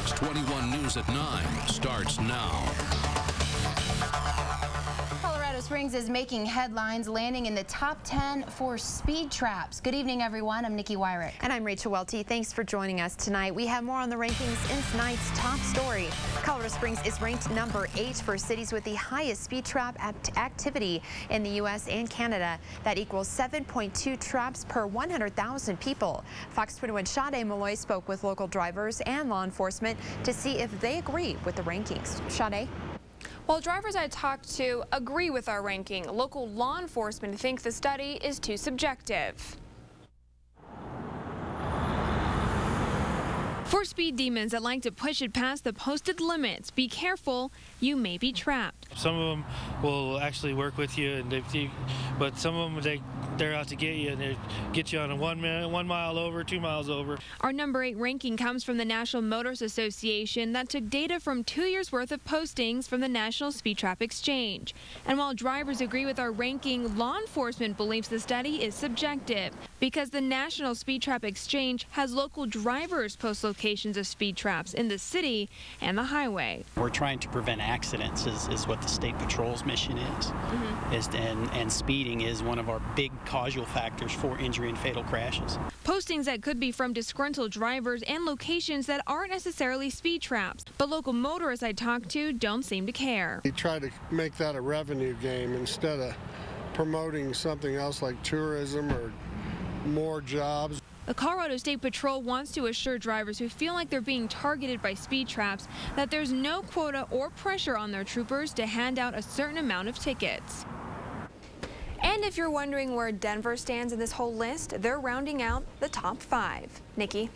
Fox 21 News at 9 starts now. Colorado Springs is making headlines, landing in the top 10 for speed traps. Good evening, everyone. I'm Nikki Wyrick. And I'm Rachel Welty. Thanks for joining us tonight. We have more on the rankings in tonight's top story. Colorado Springs is ranked number 8 for cities with the highest speed trap activity in the U.S. and Canada. That equals 7.2 traps per 100,000 people. Fox 21's Sade Malloy spoke with local drivers and law enforcement to see if they agree with the rankings. Sade? While drivers I talked to agree with our ranking, local law enforcement think the study is too subjective. For speed demons that like to push it past the posted limits, be careful, you may be trapped. Some of them will actually work with you, and but some of them they're out to get you, and they get you on a 1 mile over, 2 miles over. Our number 8 ranking comes from the National Motors Association that took data from 2 years worth of postings from the National Speed Trap Exchange. And while drivers agree with our ranking, law enforcement believes the study is subjective because the National Speed Trap Exchange has local drivers post locations of speed traps in the city and the highway. We're trying to prevent accidents is what the State Patrol's mission is. And speeding is one of our big causal factors for injury and fatal crashes. Postings that could be from disgruntled drivers and locations that aren't necessarily speed traps. But local motorists I talked to don't seem to care. We try to make that a revenue game instead of promoting something else like tourism or more jobs. The Colorado State Patrol wants to assure drivers who feel like they're being targeted by speed traps that there's no quota or pressure on their troopers to hand out a certain amount of tickets. And if you're wondering where Denver stands in this whole list, they're rounding out the top 5. Nikki?